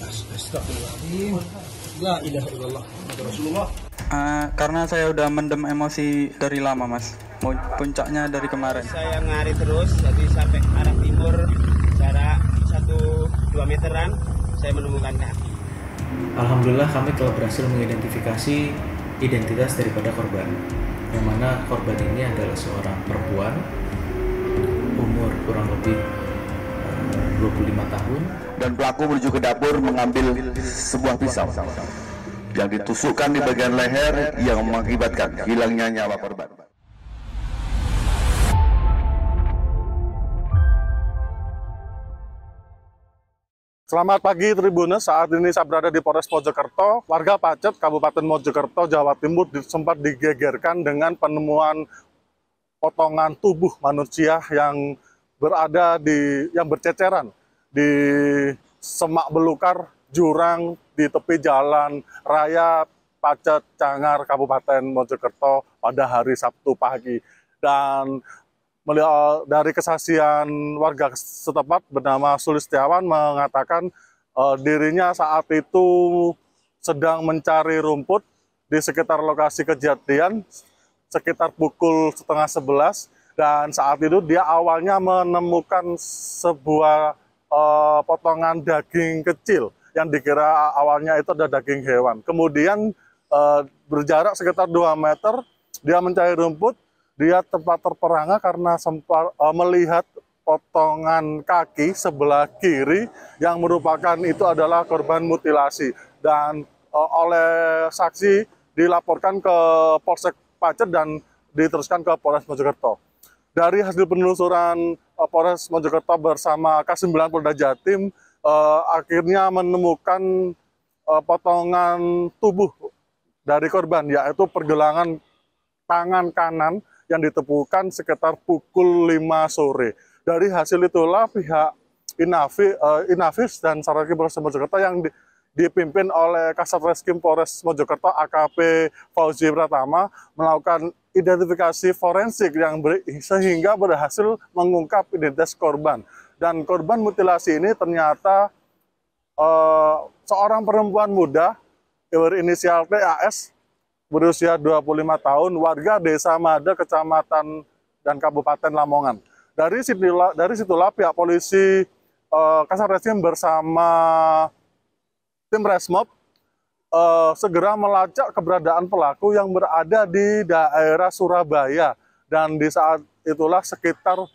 Astagfirullahaladzim. La ilaha illallah. Rasulullah. Karena saya udah mendem emosi dari lama, Mas. Puncaknya dari kemarin. Saya ngari terus, jadi sampai arah timur, jarak 1-2 meteran, saya menemukan kaki. Alhamdulillah kami telah berhasil mengidentifikasi identitas daripada korban, yang mana korban ini adalah seorang perempuan umur kurang lebih 25 tahun. Dan pelaku menuju ke dapur mengambil sebuah pisau yang ditusukkan di bagian leher yang mengakibatkan hilangnya nyawa korban. Selamat pagi Tribuners, saat ini saya berada di Polres Mojokerto. Warga Pacet, Kabupaten Mojokerto, Jawa Timur sempat digegerkan dengan penemuan potongan tubuh manusia yang berceceran di semak belukar jurang di tepi jalan raya Pacet Cangar, Kabupaten Mojokerto pada hari Sabtu pagi. Dan dari kesaksian warga setempat bernama Sulistiawan mengatakan dirinya saat itu sedang mencari rumput di sekitar lokasi kejadian sekitar pukul 10:30, dan saat itu dia awalnya menemukan sebuah potongan daging kecil yang dikira awalnya itu adalah daging hewan. Kemudian berjarak sekitar 2 meter dia mencari rumput. Dia tempat terperangah karena sempat melihat potongan kaki sebelah kiri yang merupakan itu adalah korban mutilasi. Dan oleh saksi dilaporkan ke Polsek Pacet dan diteruskan ke Polres Mojokerto. Dari hasil penelusuran Polres Mojokerto bersama K9 Polda Jatim akhirnya menemukan potongan tubuh dari korban, yaitu pergelangan tangan kanan yang ditemukan sekitar pukul 5 sore. Dari hasil itulah pihak Inavis dan Saraki Polres Mojokerto yang dipimpin oleh Kasat Reskrim Polres Mojokerto AKP Fauzi Pratama melakukan identifikasi forensik yang sehingga berhasil mengungkap identitas korban. Dan korban mutilasi ini ternyata seorang perempuan muda berinisial TAS berusia 25 tahun, warga Desa Mada, Kecamatan dan Kabupaten Lamongan. Dari situlah pihak polisi Kasat Reskrim bersama tim Resmob segera melacak keberadaan pelaku yang berada di daerah Surabaya. Dan di saat itulah sekitar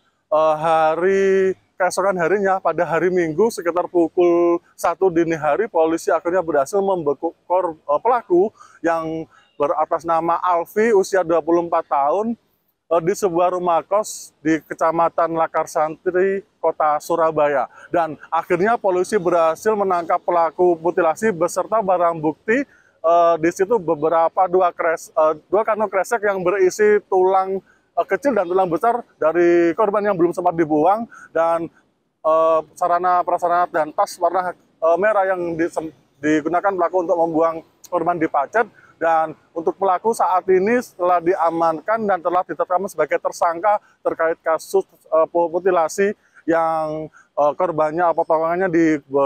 keesokan harinya, pada hari Minggu sekitar pukul 1 dini hari, polisi akhirnya berhasil membekuk pelaku yang beratas nama Alfi, usia 24 tahun, di sebuah rumah kos di Kecamatan Lakar Santri, Kota Surabaya. Dan akhirnya polisi berhasil menangkap pelaku mutilasi beserta barang bukti. Di situ dua kantong kresek yang berisi tulang kecil dan tulang besar dari korban yang belum sempat dibuang, dan sarana prasarana dan tas warna merah yang digunakan pelaku untuk membuang korban di Pacet. Dan untuk pelaku saat ini telah diamankan dan telah ditetapkan sebagai tersangka terkait kasus mutilasi yang korbannya potongannya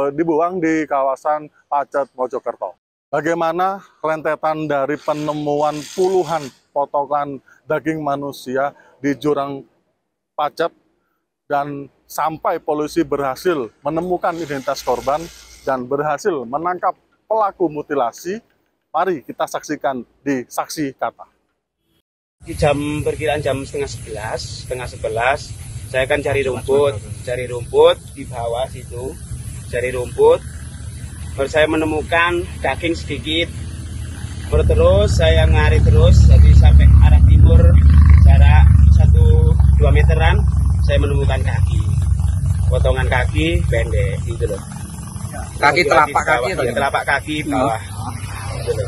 dibuang di kawasan Pacet Mojokerto. Bagaimana rentetan dari penemuan puluhan potongan daging manusia di jurang Pacet dan sampai polisi berhasil menemukan identitas korban dan berhasil menangkap pelaku mutilasi? Mari kita saksikan di Saksi Kata. Di perkiraan jam setengah 11, saya akan cari rumput di bawah situ, cari rumput. Baru saya menemukan daging sedikit. Terus saya ngari terus, jadi sampai arah timur, jarak 1-2 meteran, saya menemukan kaki. Potongan kaki pendek, gitu loh. Kaki telapak kaki atau telapak kaki bawah.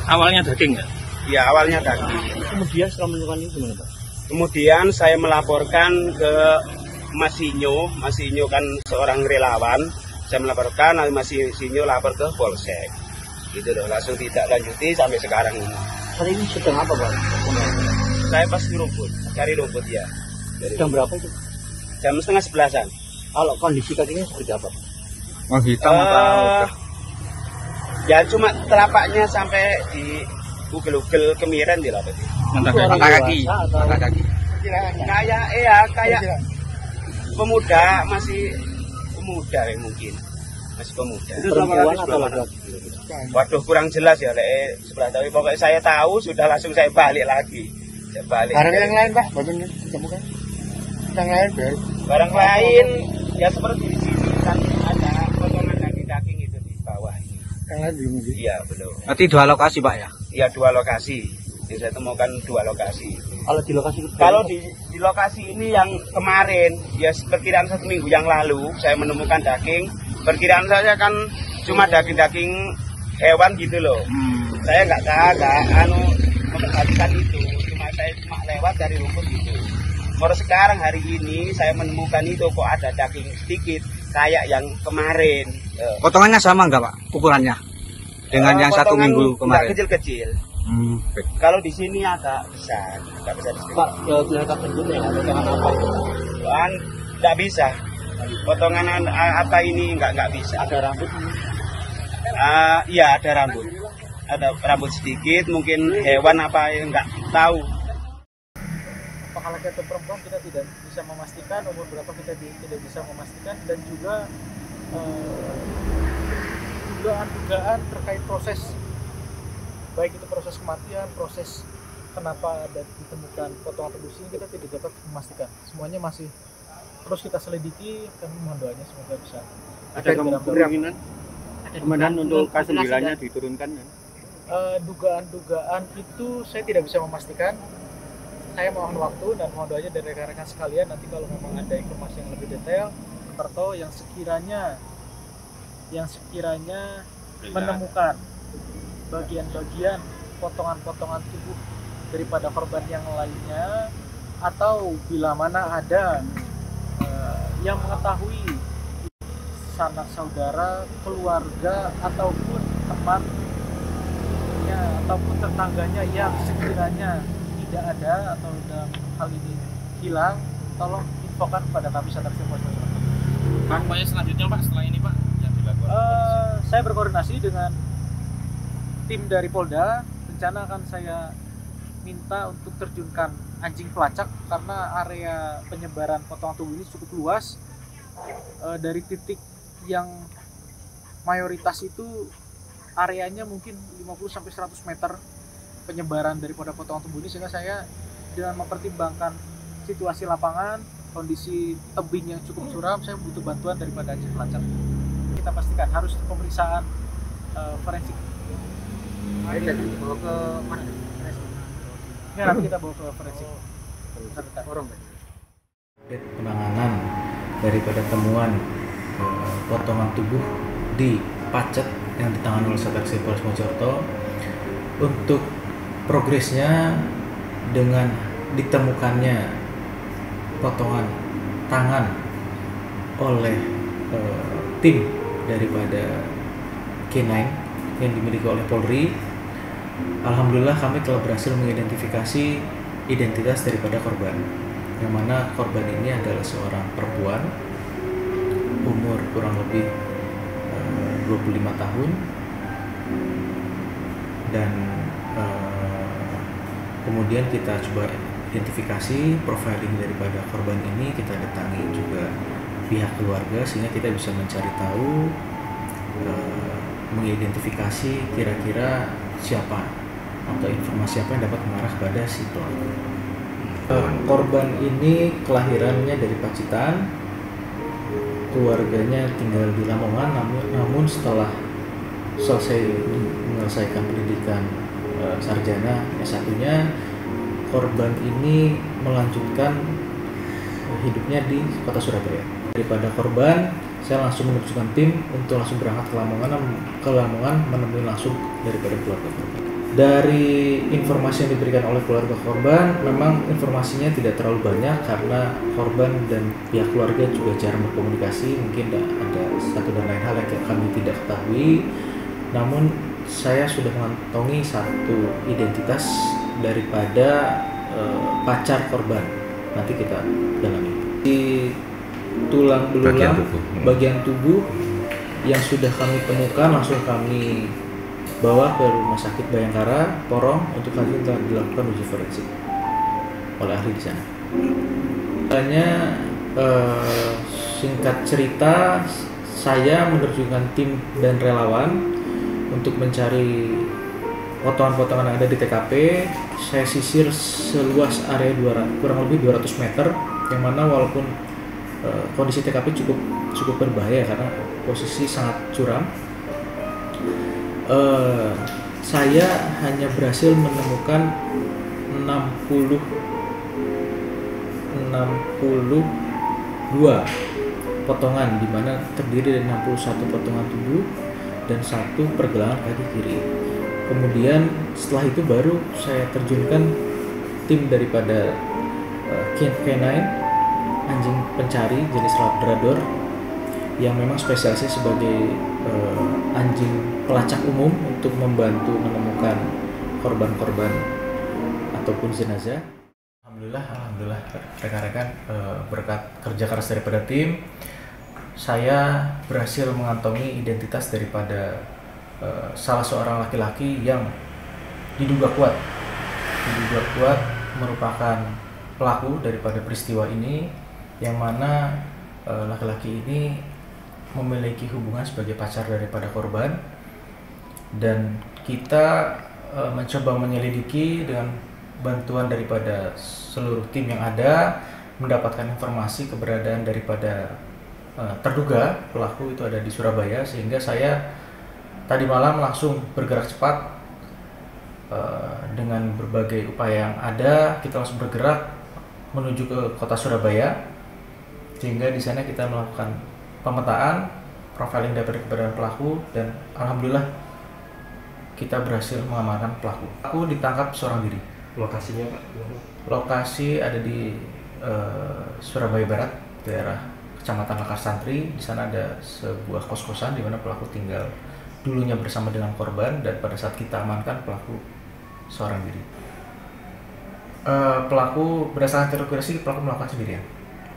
Awalnya daging ya? Iya, awalnya daging. Kemudian setelah menemukan itu gimana, Pak? Kemudian saya melaporkan ke Mas Sinyo kan seorang relawan. Saya melaporkan, Mas Sinyo lapor ke Polsek. Gitu loh, langsung tidak lanjuti sampai sekarang ini. Hari ini sedang apa, Pak? Saya pas cari rumput ya. Jam berapa itu? Jam setengah 11-an. Kalau kondisi kakinya seperti apa? hitam atau ya cuma telapaknya sampai di ugel-ugel kemiren di lah tadi. mata kaki. Kayak pemuda, masih pemuda ya mungkin. Masih pemuda. Perempuan atau laki-laki? Waduh, kurang jelas ya, sebelah tapi pokoknya saya tahu sudah langsung saya balik lagi. Saya balik. Barang yang lain Pak, bagian ditemukan? Yang lain baru? Barang lain ya seperti di sini kan ada potongan daging-daging itu di bawah ini. Yang lain belum? Iya belum. Berarti 2 lokasi Pak ya? Iya 2 lokasi. Jadi saya temukan 2 lokasi. Kalau di Lokasi ini yang kemarin, ya perkiraan 1 minggu yang lalu saya menemukan daging. Perkiraan saya kan cuma daging-daging hewan gitu loh. Saya nggak memperhatikan itu. Saya cuma lewat dari rumput gitu. Baru sekarang hari ini saya menemukan itu kok ada daging sedikit kayak yang kemarin. potongannya sama nggak Pak ukurannya dengan yang 1 minggu kemarin? Kecil-kecil. Kalau di sini agak besar, nggak bisa di sini. Pak, kelihatan bentuknya ya, potongan apa itu? Kan nggak bisa. Potongan apa ini nggak bisa. Ada rambut? Iya ada rambut. Ada rambut sedikit, mungkin hewan apa yang nggak tahu. Apakah laki atau perempuan kita tidak bisa memastikan, umur berapa kita tidak bisa memastikan, dan juga dugaan terkait proses, baik itu proses kematian, proses kenapa ada ditemukan potongan tubuh ini, kita tidak dapat memastikan. Semuanya masih terus kita selidiki, kami mohon doanya semoga bisa. Ada kemungkinan kemudian untuk K9-nya diturunkan ya? Dugaan-dugaan itu saya tidak bisa memastikan. Saya mohon waktu dan mohon doanya dari rekan-rekan sekalian, nanti kalau memang ada informasi yang lebih detail atau yang sekiranya menemukan bagian-bagian potongan-potongan tubuh daripada korban yang lainnya, atau bila mana ada yang mengetahui sanak saudara, keluarga ataupun temannya ataupun tetangganya yang sekiranya tidak ada atau dalam hal ini hilang, tolong infokan kepada kami Satreskrim Polres Mojokerto. Pak, upaya selanjutnya Pak setelah ini Pak yang dilakukan? Saya berkoordinasi dengan tim dari Polda. Rencana akan saya minta untuk terjunkan anjing pelacak karena area penyebaran potongan tubuh ini cukup luas. Dari titik yang mayoritas itu areanya mungkin 50-100 meter penyebaran daripada potongan tubuh ini, sehingga saya dengan mempertimbangkan situasi lapangan, kondisi tebing yang cukup curam, saya butuh bantuan daripada anjing pelacak. Kita pastikan harus pemeriksaan forensik. Bawa ke mana? Ya, nanti kita bawa ke forensik. Penanganan daripada temuan potongan tubuh di Pacet yang ditangani oleh Satreskrim Polres Mojokerto, untuk progresnya dengan ditemukannya potongan tangan oleh tim daripada K9 yang dimiliki oleh Polri. Alhamdulillah kami telah berhasil mengidentifikasi identitas daripada korban, yang mana korban ini adalah seorang perempuan umur kurang lebih 25 tahun, dan kemudian kita coba identifikasi profiling daripada korban ini, kita datangi juga pihak keluarga sehingga kita bisa mencari tahu, mengidentifikasi kira-kira siapa atau informasi apa yang dapat mengarah pada si pelaku. Korban ini kelahirannya dari Pacitan, keluarganya tinggal di Lamongan, namun setelah selesai menyelesaikan pendidikan sarjana S1-nya, korban ini melanjutkan hidupnya di kota Surabaya. Daripada korban, saya langsung menunjukkan tim untuk langsung berangkat ke Lamongan menemui langsung daripada keluarga korban. Dari informasi yang diberikan oleh keluarga korban, memang informasinya tidak terlalu banyak karena korban dan pihak keluarga juga jarang berkomunikasi. Mungkin ada satu dan lain hal yang kami tidak ketahui. Namun saya sudah mengantongi satu identitas daripada pacar korban. Nanti kita dalami. Di tulang belulang bagian tubuh yang sudah kami temukan langsung kami bawa ke Rumah Sakit Bayangkara Porong untuk selanjutnya dilakukan uji forensik oleh ahli di sana. Hanya singkat cerita, saya menerjunkan tim dan relawan untuk mencari potongan-potongan yang ada di TKP. Saya sisir seluas area kurang lebih 200 meter, yang mana walaupun kondisi TKP cukup berbahaya karena posisi sangat curam. Saya hanya berhasil menemukan 62 potongan, di mana terdiri dari 61 potongan tubuh dan 1 pergelangan kaki kiri. Kemudian setelah itu baru saya terjunkan tim daripada K9, anjing pencari jenis Labrador, yang memang spesialisnya sebagai anjing pelacak umum untuk membantu menemukan korban-korban ataupun jenazah. Alhamdulillah rekan-rekan, berkat kerja keras daripada tim, saya berhasil mengantongi identitas daripada salah seorang laki-laki yang diduga kuat merupakan pelaku daripada peristiwa ini, yang mana laki-laki ini memiliki hubungan sebagai pacar daripada korban, dan kita mencoba menyelidiki dengan bantuan daripada seluruh tim yang ada, mendapatkan informasi keberadaan daripada terduga pelaku itu ada di Surabaya, sehingga saya tadi malam langsung bergerak cepat dengan berbagai upaya yang ada. Kita langsung bergerak menuju ke kota Surabaya, sehingga di sana kita melakukan pemetaan, profiling daripada keberadaan pelaku, dan alhamdulillah kita berhasil mengamankan pelaku. Pelaku ditangkap seorang diri. Lokasinya Pak? Lokasi ada di Surabaya Barat, daerah Kecamatan Lekar Santri. Di sana ada sebuah kos-kosan di mana pelaku tinggal dulunya bersama dengan korban, dan pada saat kita amankan pelaku seorang diri. Pelaku berdasarkan terkonfirmasi pelaku melakukan sendirian.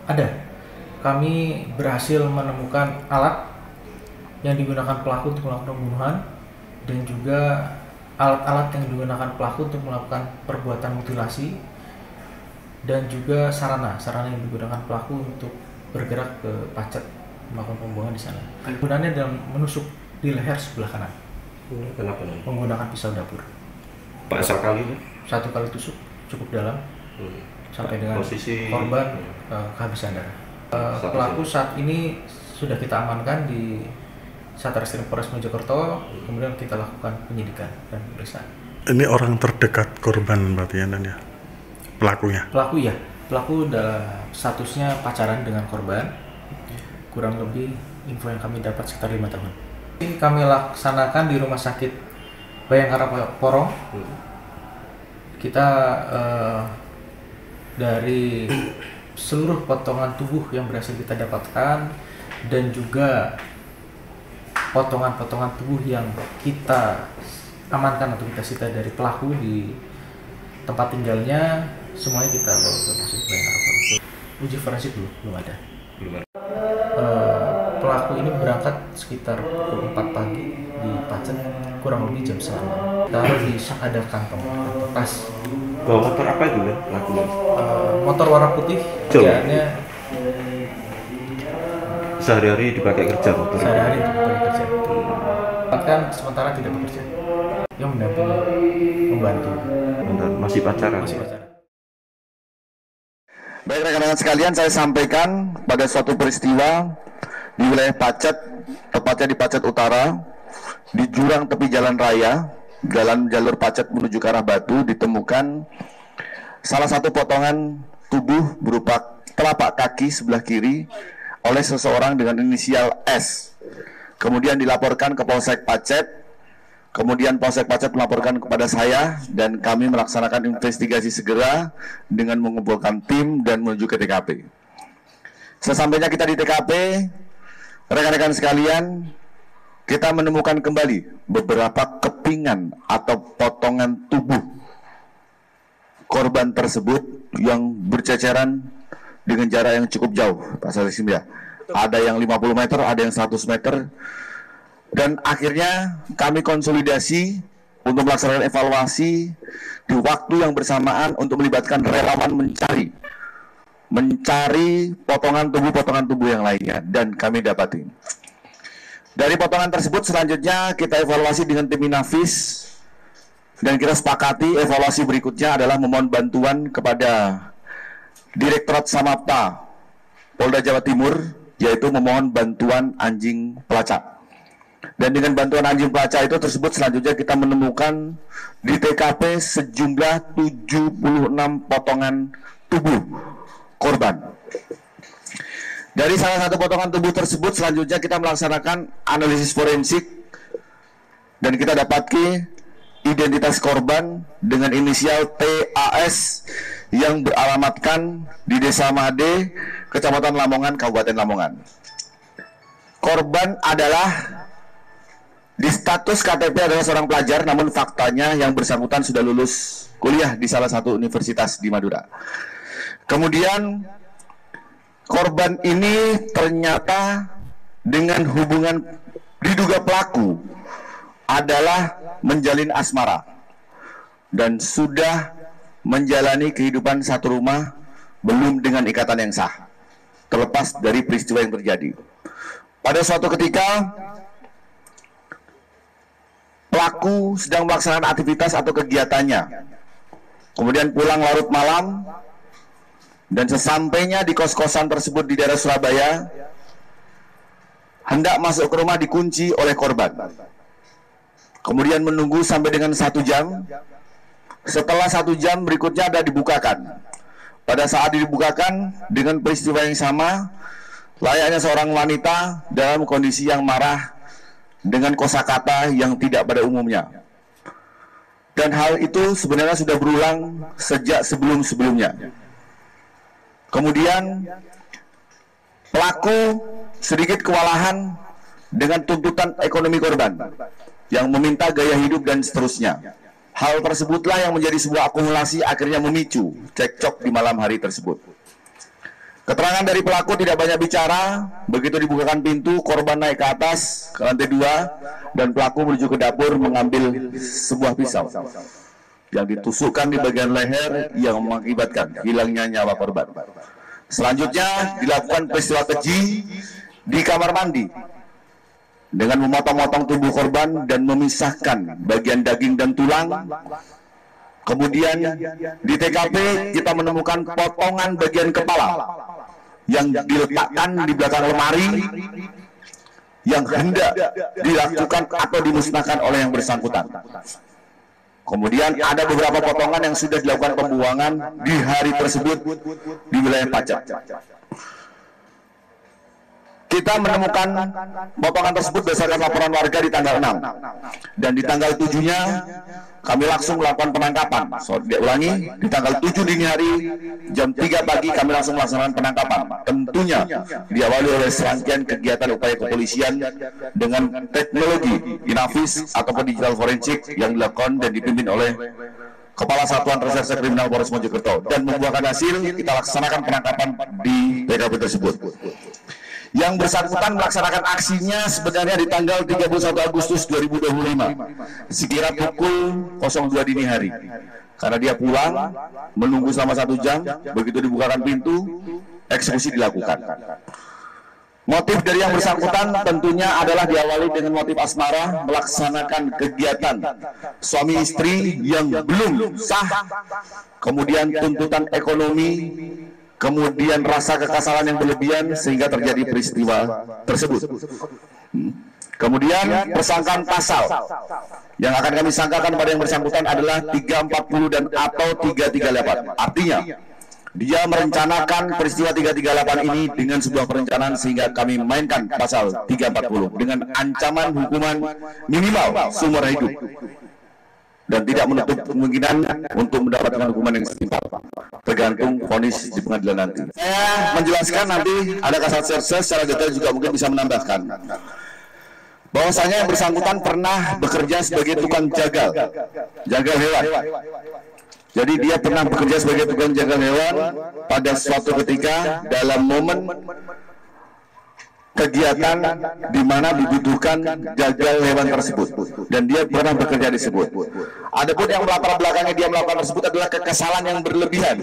Ada. Kami berhasil menemukan alat yang digunakan pelaku untuk melakukan pembunuhan, dan juga alat-alat yang digunakan pelaku untuk melakukan perbuatan mutilasi, dan juga sarana yang digunakan pelaku untuk bergerak ke Pacet melakukan pembuangan di sana. Penggunaannya dalam menusuk di leher sebelah kanan. Kenapa? Menggunakan pisau dapur. Pak, sekali? 1 kali tusuk cukup dalam, sampai dengan posisi korban kehabisan darah. Pelaku saat ini sudah kita amankan di Satreskrim Polres Mojokerto, kemudian kita lakukan penyidikan dan pemeriksaan. Ini orang terdekat korban berarti ya, Dan ya? Pelakunya? Pelaku dalam statusnya pacaran dengan korban. Kurang lebih info yang kami dapat sekitar 5 tahun. Ini kami laksanakan di Rumah Sakit Bayangkara Porong. Kita dari seluruh potongan tubuh yang berhasil kita dapatkan, dan juga potongan-potongan tubuh yang kita amankan atau kita sita dari pelaku di tempat tinggalnya, semuanya kita bawa ke Rumah Sakit Bayangkara Porong. Uji forensik belum ada. Pelaku ini berangkat sekitar pukul 4 pagi di Pacet, kurang lebih jam 9. Taruh di ada kantong tas. Bawa motor apa itu kan pelakunya? Motor warna putih. Kerjaannya sehari-hari dipakai kerja motor? Sehari-hari dipakai kerja. Bahkan sementara tidak bekerja. Yang mendampingi, membantu. Masih pacaran? Masih pacaran. Baik rekan-rekan sekalian, saya sampaikan pada suatu peristiwa di wilayah Pacet, tepatnya di Pacet Utara, di jurang tepi jalan raya, jalan jalur Pacet menuju ke arah Batu, ditemukan salah satu potongan tubuh berupa telapak kaki sebelah kiri oleh seseorang dengan inisial S. Kemudian dilaporkan ke Polsek Pacet, kemudian Polsek Pacet melaporkan kepada saya, dan kami melaksanakan investigasi segera dengan mengumpulkan tim dan menuju ke TKP. Sesampainya kita di TKP, rekan-rekan sekalian, kita menemukan kembali beberapa kepingan atau potongan tubuh korban tersebut yang berceceran dengan jarak yang cukup jauh, Pak Salim ya. Ada yang 50 meter, ada yang 100 meter, Dan akhirnya kami konsolidasi untuk melaksanakan evaluasi di waktu yang bersamaan untuk melibatkan relawan mencari potongan tubuh yang lainnya, dan kami dapati. Dari potongan tersebut selanjutnya kita evaluasi dengan tim Inavis, dan kita sepakati evaluasi berikutnya adalah memohon bantuan kepada Direktorat Samapta Polda Jawa Timur, yaitu memohon bantuan anjing pelacak. Dan dengan bantuan anjing pelacak itu tersebut selanjutnya kita menemukan di TKP sejumlah 76 potongan tubuh korban. Dari salah satu potongan tubuh tersebut selanjutnya kita melaksanakan analisis forensik, dan kita dapati identitas korban dengan inisial TAS yang beralamatkan di Desa Made, Kecamatan Lamongan, Kabupaten Lamongan. Korban adalah di status KTP adalah seorang pelajar, namun faktanya yang bersangkutan sudah lulus kuliah di salah satu universitas di Madura. Kemudian korban ini ternyata dengan hubungan diduga pelaku adalah menjalin asmara dan sudah menjalani kehidupan satu rumah belum dengan ikatan yang sah, terlepas dari peristiwa yang terjadi. Pada suatu ketika pelaku sedang melaksanakan aktivitas atau kegiatannya, kemudian pulang larut malam, dan sesampainya di kos-kosan tersebut di daerah Surabaya, hendak masuk ke rumah dikunci oleh korban. Kemudian menunggu sampai dengan 1 jam. Setelah 1 jam berikutnya ada dibukakan. Pada saat dibukakan dengan peristiwa yang sama, layaknya seorang wanita dalam kondisi yang marah dengan kosakata yang tidak pada umumnya. Dan hal itu sebenarnya sudah berulang sejak sebelum-sebelumnya. Kemudian pelaku sedikit kewalahan dengan tuntutan ekonomi korban yang meminta gaya hidup dan seterusnya. Hal tersebutlah yang menjadi sebuah akumulasi akhirnya memicu cekcok di malam hari tersebut. Keterangan dari pelaku tidak banyak bicara. Begitu dibukakan pintu, korban naik ke atas ke lantai 2 dan pelaku menuju ke dapur mengambil sebuah pisau yang ditusukkan di bagian leher yang mengakibatkan hilangnya nyawa korban. Selanjutnya dilakukan peristiwa keji di kamar mandi dengan memotong-motong tubuh korban dan memisahkan bagian daging dan tulang. Kemudian di TKP kita menemukan potongan bagian kepala yang diletakkan di belakang lemari yang hendak dilakukan atau dimusnahkan oleh yang bersangkutan. Kemudian ada beberapa potongan yang sudah dilakukan pembuangan di hari tersebut di wilayah Pacet. Kita menemukan potongan tersebut berdasarkan laporan warga di tanggal 6. Dan di tanggal 7-nya kami langsung melakukan penangkapan. Diulangi, di tanggal 7 dini hari jam 3 pagi kami langsung melaksanakan penangkapan. Tentunya diawali oleh serangkaian kegiatan upaya kepolisian dengan teknologi Inavis ataupun digital forensik yang dilakukan dan dipimpin oleh Kepala Satuan Reserse Kriminal Polres Mojokerto, dan membuahkan hasil kita laksanakan penangkapan di TKP tersebut. Yang bersangkutan melaksanakan aksinya sebenarnya di tanggal 31 Agustus 2025 sekira pukul 02 dini hari, karena dia pulang menunggu selama 1 jam. Begitu dibukakan pintu, eksekusi dilakukan. Motif dari yang bersangkutan tentunya adalah diawali dengan motif asmara, melaksanakan kegiatan suami istri yang belum sah, kemudian tuntutan ekonomi, kemudian rasa kekesalan yang berlebihan sehingga terjadi peristiwa tersebut. Kemudian persangkaan pasal yang akan kami sangkakan pada yang bersangkutan adalah 340 dan atau 338. Artinya dia merencanakan peristiwa 338 ini dengan sebuah perencanaan sehingga kami mainkan pasal 340 dengan ancaman hukuman minimal seumur hidup dan tidak menutup kemungkinan untuk mendapatkan hukuman yang setimpal, tergantung vonis di pengadilan nanti. Saya menjelaskan nanti ada kasat serse secara detail juga mungkin bisa menambahkan bahwasanya yang bersangkutan pernah bekerja sebagai tukang jagal hewan. Jadi dia pernah bekerja sebagai tukang jagal hewan pada suatu ketika dalam momen kegiatan di mana dibutuhkan gagal hewan tersebut dan dia pernah bekerja disebut. Adapun yang melatar belakangnya dia melakukan tersebut adalah kekesalan yang berlebihan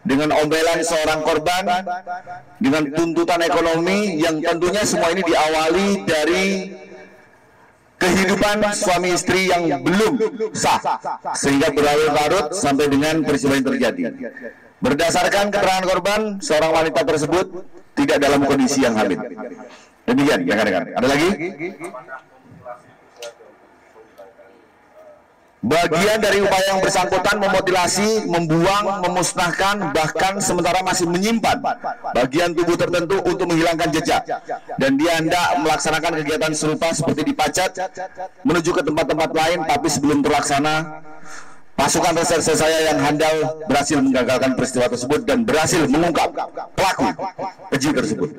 dengan omelan seorang korban, dengan tuntutan ekonomi yang tentunya semua ini diawali dari kehidupan suami istri yang belum sah sehingga berlarut-larut sampai dengan peristiwa yang terjadi. Berdasarkan keterangan korban, seorang wanita tersebut tidak dalam kondisi yang hamil. Demikian, rekan-rekan. Ada lagi? Bagian dari upaya yang bersangkutan memutilasi, membuang, memusnahkan, bahkan sementara masih menyimpan bagian tubuh tertentu untuk menghilangkan jejak. Dan dia hendak melaksanakan kegiatan serupa seperti di Pacet, menuju ke tempat-tempat lain, tapi sebelum terlaksana, pasukan reserse saya yang handal berhasil menggagalkan peristiwa tersebut dan berhasil mengungkap pelaku keji tersebut.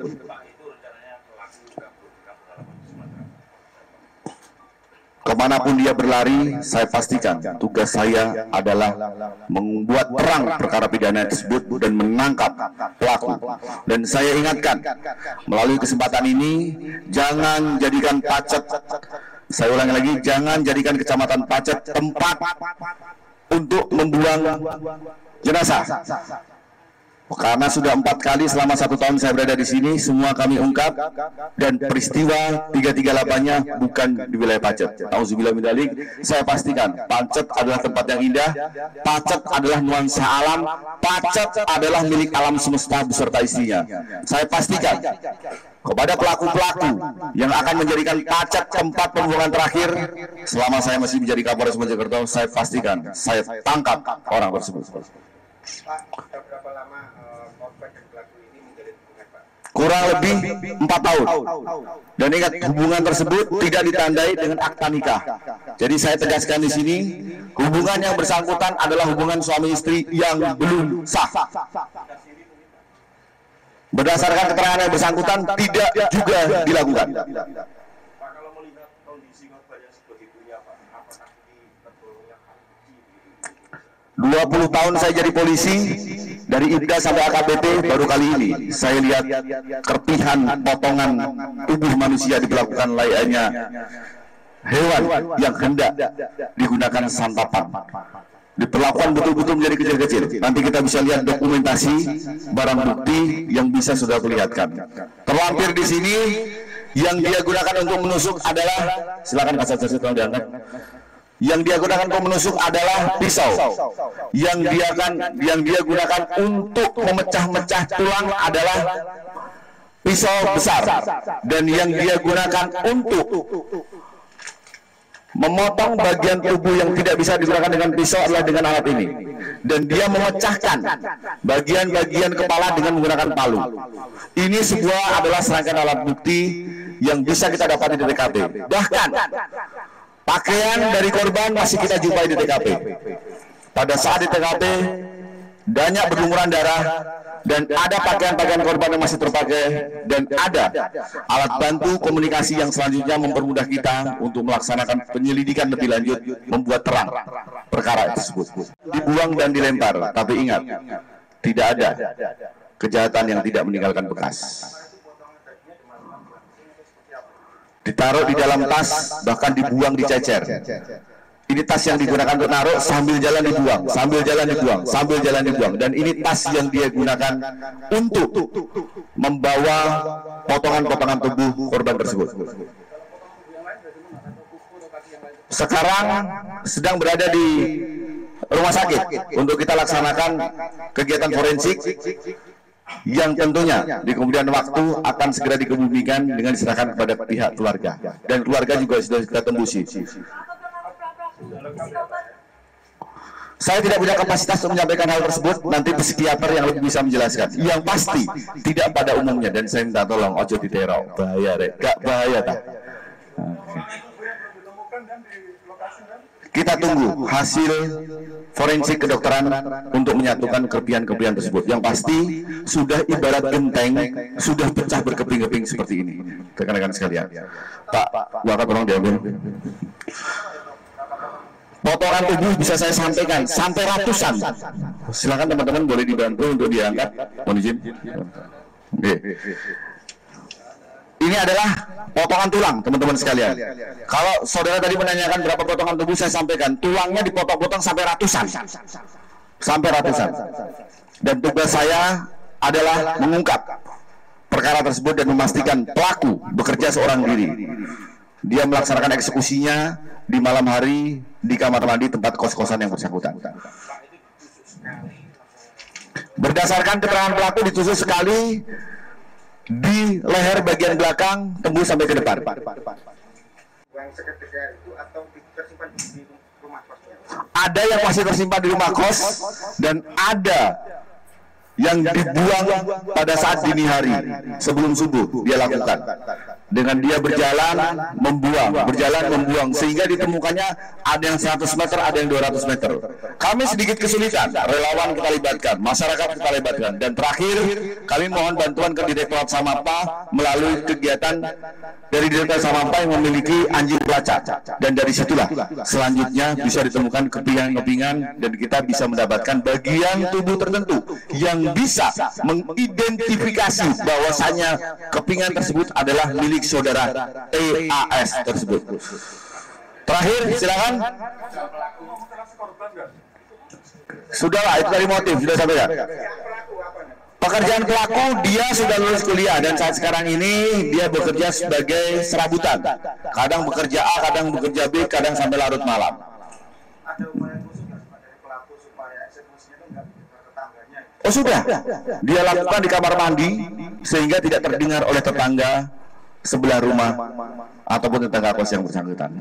Kemanapun dia berlari, saya pastikan tugas saya adalah membuat terang perkara pidana tersebut dan menangkap pelaku. Dan saya ingatkan, melalui kesempatan ini, jangan jadikan Pacet, saya ulangi lagi, jangan jadikan Kecamatan Pacet tempat untuk membuang jenazah. Karena sudah 4 kali selama 1 tahun saya berada di sini, semua kami ungkap dan peristiwa 338-nya bukan di wilayah Pacet. Auzubillah min dzalik. Saya pastikan Pacet adalah tempat yang indah, Pacet adalah nuansa alam, Pacet adalah milik alam semesta beserta isinya. Saya pastikan kepada pelaku-pelaku yang akan menjadikan Pacet tempat pembuangan terakhir selama saya masih menjadi Kapolres Mojokerto, saya pastikan saya tangkap orang tersebut. Berapa lama korban dan pelaku ini menjalin hubungan, Pak? Kurang lebih 4 tahun. Dan ingat, hubungan tersebut tidak ditandai dengan akta nikah. Jadi saya tegaskan di sini, hubungan yang bersangkutan adalah hubungan suami istri yang belum sah. Berdasarkan keterangan yang bersangkutan tidak juga dilakukan. Pak, kalau melihat kondisi korban yang sebegitunya, Pak, apakah ini tergolongnya haji? 20 tahun saya jadi polisi, dari IPDA sampai AKBP, baru kali ini saya lihat kerpihan potongan tubuh manusia diperlakukan layaknya hewan yang hendak digunakan santapan. Diperlakukan betul-betul menjadi kecil-kecil. Nanti kita bisa lihat dokumentasi barang bukti yang bisa sudah perlihatkan. Terlampir di sini yang dia gunakan untuk menusuk adalah, silakan kasat tolong diangkat. Yang dia gunakan untuk menusuk adalah pisau. Yang dia gunakan untuk memecah-mecah tulang adalah pisau besar. Dan yang dia gunakan untuk memotong bagian tubuh yang tidak bisa digunakan dengan pisau adalah dengan alat ini. Dan dia memecahkan bagian-bagian kepala dengan menggunakan palu. Ini sebuah adalah serangkaian alat bukti yang bisa kita dapati di TKP. Bahkan pakaian dari korban masih kita jumpai di TKP. Pada saat di TKP banyak berlumuran darah dan ada pakaian-pakaian korban yang masih terpakai dan ada alat bantu komunikasi yang selanjutnya mempermudah kita untuk melaksanakan penyelidikan lebih lanjut, membuat terang perkara tersebut. Dibuang dan dilempar, tapi ingat, tidak ada kejahatan yang tidak meninggalkan bekas. Ditaruh di dalam tas, bahkan dibuang, dicecer. Ini tas yang digunakan untuk naruh sambil jalan dibuang, sambil jalan dibuang, sambil jalan dibuang. Dan ini tas yang dia gunakan untuk membawa potongan-potongan tubuh korban tersebut. Sekarang sedang berada di rumah sakit untuk kita laksanakan kegiatan forensik yang tentunya di kemudian waktu akan segera dikebumikan dengan diserahkan kepada pihak keluarga. Dan keluarga juga sudah kita tembusi. Saya tidak punya kapasitas untuk menyampaikan hal tersebut, nanti psikiater yang lebih bisa menjelaskan. Yang pasti tidak pada umumnya, dan saya minta tolong ojo diteror, bahaya rek, gak bahaya tak. Kita tunggu hasil forensik kedokteran untuk menyatukan kelebihan-kelebihan tersebut. Yang pasti sudah ibarat genteng, sudah pecah berkeping-keping seperti ini. Rekan-rekan sekalian, Pak, wakat tolong diambil. Potongan tubuh bisa saya sampaikan sampai ratusan. Silakan teman-teman boleh dibantu untuk diangkat. Mohon izin. Oke. ini adalah potongan tulang, teman-teman sekalian. Kalau saudara tadi menanyakan berapa potongan tubuh, saya sampaikan tulangnya dipotong-potong sampai ratusan. Sampai ratusan. Dan tugas saya adalah mengungkap perkara tersebut dan memastikan pelaku bekerja seorang diri. Dia melaksanakan eksekusinya di malam hari di kamar mandi tempat kos-kosan yang bersangkutan. Berdasarkan keterangan pelaku, ditusuk sekali di leher bagian belakang tembus sampai ke depan. Ada yang masih tersimpan di rumah kos dan ada yang dibuang pada saat dini hari sebelum subuh dia lakukan. Dengan dia berjalan membuang sehingga ditemukannya ada yang 100 meter, ada yang 200 meter. Kami sedikit kesulitan, relawan kita libatkan, masyarakat kita libatkan, dan terakhir kami mohon bantuan ke Direktorat Samapta melalui kegiatan dari Direktorat Samapta yang memiliki anjing pelacak, dan dari situlah selanjutnya bisa ditemukan kepingan-kepingan dan kita bisa mendapatkan bagian tubuh tertentu yang bisa mengidentifikasi bahwasanya kepingan tersebut adalah milik saudara TAS tersebut. Terakhir, silakan. Sudahlah, itu dari motif, sudah sampai ya. Pekerjaan pelaku, dia sudah lulus kuliah dan saat sekarang ini dia bekerja sebagai serabutan. Kadang bekerja A, kadang bekerja B, kadang sampai larut malam. Oh sudah, dia lakukan di kamar mandi sehingga tidak terdengar oleh tetangga sebelah rumah ataupun tetangga kos yang bersangkutan.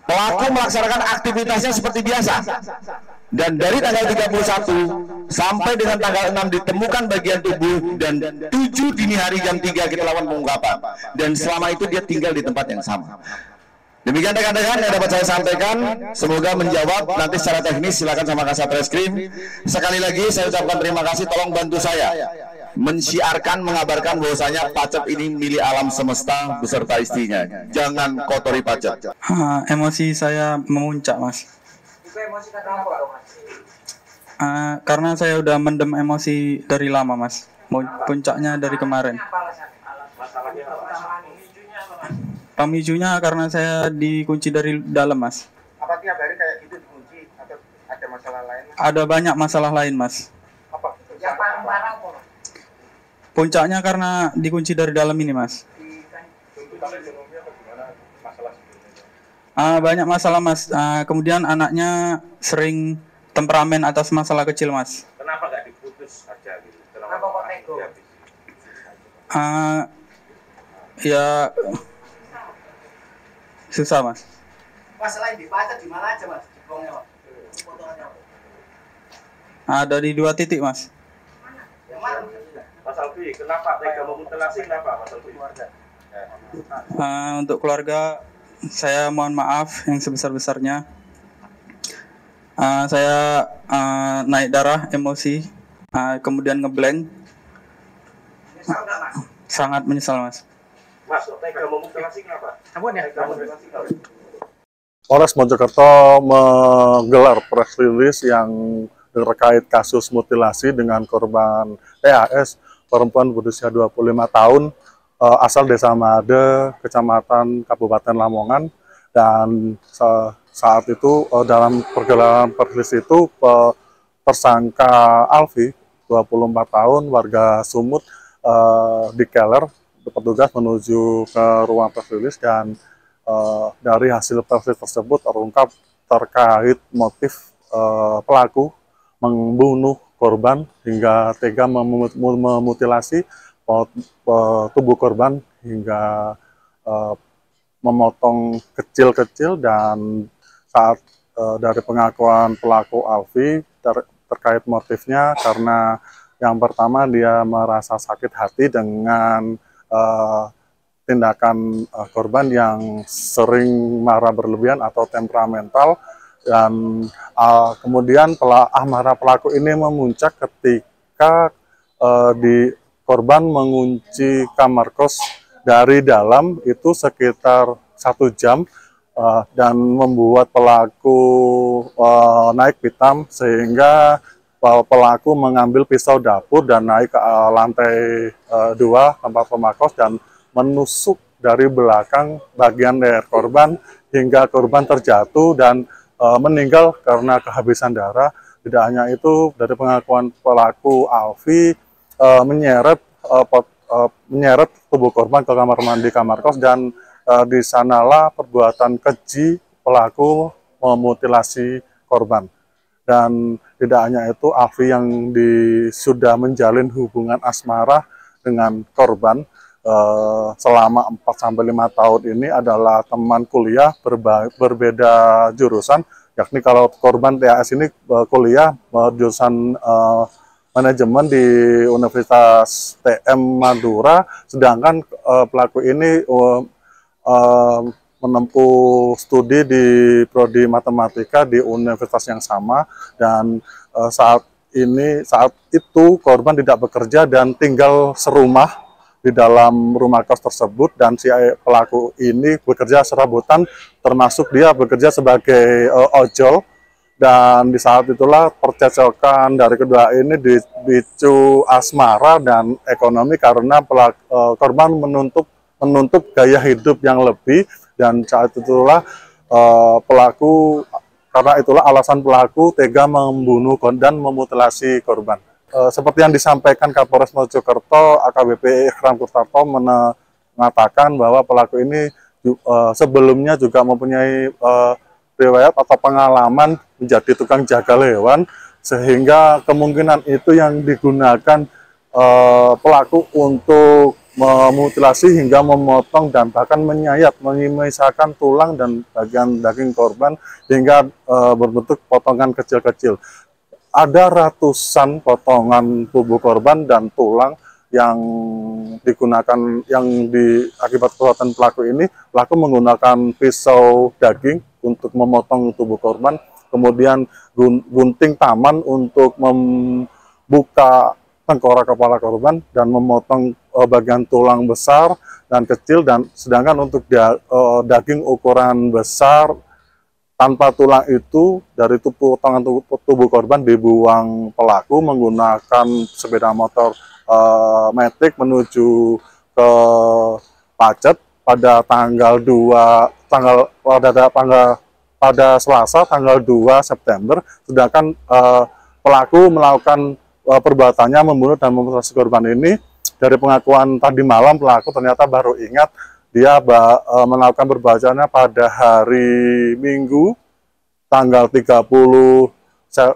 Pelaku melaksanakan aktivitasnya seperti biasa. Dan dari tanggal 31 sampai dengan tanggal 6 ditemukan bagian tubuh dan 7 dini hari jam 3 kita lakukan pengungkapan. Dan selama itu dia tinggal di tempat yang sama. Demikian rekan-rekan yang dapat saya sampaikan, semoga menjawab. Nanti secara teknis silakan sama Kasat Reskrim. Sekali lagi saya ucapkan terima kasih, tolong bantu saya mensiarkan, mengabarkan bahwasanya Pacet ini milik alam semesta beserta istrinya. Jangan kotori Pacet. Emosi saya memuncak, Mas. Karena saya udah mendem emosi dari lama, Mas. Puncaknya dari kemarin. Pemicunya karena saya dikunci dari dalam, Mas. Apa tiap hari kayak gitu dikunci atau ada masalah lain? Ada banyak masalah lain, Mas. Apa? Yang paling parah apa? Puncaknya karena dikunci dari dalam ini, Mas. Banyak masalah, Mas. Kemudian anaknya sering temperamen atas masalah kecil, Mas. Kenapa nggak diputus aja gitu? Kenapa kok nego? Ya susah, Mas. Masalah di Pacet di mana aja, Mas? Di Bongnya, Pak. Fotonya, Pak. Ada di 2 titik, Mas. Yang mana? Mas Alfi, kenapa tega memutilasi? Kenapa, Mas Alfi? Untuk keluarga, saya mohon maaf yang sebesar-besarnya. Saya naik darah, emosi, kemudian ngeblank. Menyesal nggak, Mas? Sangat menyesal, Mas. Mas, tega memutilasi kenapa? Ampun ya, Polres Mojokerto menggelar press release yang terkait kasus mutilasi dengan korban TAS, perempuan berusia 25 tahun, asal Desa Made, Kecamatan Kabupaten Lamongan. Dan saat itu dalam pergelaran press release itu tersangka Alfi, 24 tahun, warga Sumut, dikeler petugas menuju ke ruang press release dan dari hasil press release tersebut terungkap terkait motif pelaku membunuh korban hingga tega memutilasi tubuh korban hingga memotong kecil-kecil. Dan saat dari pengakuan pelaku Alfi terkait motifnya, karena yang pertama dia merasa sakit hati dengan tindakan korban yang sering marah berlebihan atau temperamental, dan kemudian amarah pelaku ini memuncak ketika korban mengunci kamar kos dari dalam itu sekitar 1 jam dan membuat pelaku naik pitam sehingga pelaku mengambil pisau dapur dan naik ke lantai 2 tempat rumah kos dan menusuk dari belakang bagian leher korban hingga korban terjatuh dan meninggal karena kehabisan darah. Tidak hanya itu, dari pengakuan pelaku Alfi menyeret tubuh korban ke kamar mandi kamar kos dan di sanalah perbuatan keji pelaku memutilasi korban. Dan tidak hanya itu, Alfi yang sudah menjalin hubungan asmara dengan korban selama 4-5 tahun ini adalah teman kuliah berbeda jurusan, yakni kalau korban TAS ini kuliah jurusan manajemen di Universitas TM Madura, sedangkan pelaku ini menempuh studi di prodi matematika di universitas yang sama, dan saat itu korban tidak bekerja dan tinggal serumah di dalam rumah kos tersebut, dan si pelaku ini bekerja serabutan, termasuk dia bekerja sebagai ojol. Dan di saat itulah percecokan dari kedua ini dipicu asmara dan ekonomi karena korban menuntut gaya hidup yang lebih, dan saat itulah alasan pelaku tega membunuh dan memutilasi korban. Seperti yang disampaikan Kapolres Mojokerto, AKBP Ikram Kurtarto mengatakan bahwa pelaku ini sebelumnya juga mempunyai riwayat atau pengalaman menjadi tukang jaga hewan, sehingga kemungkinan itu yang digunakan pelaku untuk memutilasi hingga memotong dan bahkan menyayat, memisahkan tulang dan bagian daging korban hingga berbentuk potongan kecil-kecil. Ada ratusan potongan tubuh korban dan tulang yang digunakan, akibat perbuatan pelaku ini. Pelaku menggunakan pisau daging untuk memotong tubuh korban, kemudian gunting taman untuk membuka tengkorak kepala korban dan memotong bagian tulang besar dan kecil, dan sedangkan untuk daging ukuran besar tanpa tulang itu, dari potongan tubuh korban dibuang pelaku menggunakan sepeda motor Matic menuju ke Pacet pada pada Selasa tanggal 2 September. Sedangkan pelaku melakukan perbuatannya membunuh dan memutilasi korban ini. Dari pengakuan tadi malam, pelaku ternyata baru ingat dia melakukan perbuatannya pada hari Minggu tanggal 30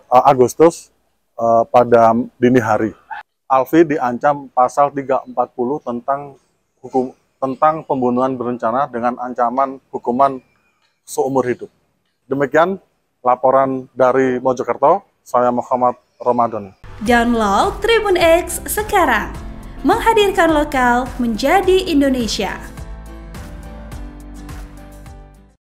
Agustus pada dini hari. Alfi diancam pasal 340 tentang pembunuhan berencana dengan ancaman hukuman seumur hidup. Demikian laporan dari Mojokerto, saya Muhammad Ramadan. Download Tribun X sekarang, menghadirkan lokal menjadi Indonesia.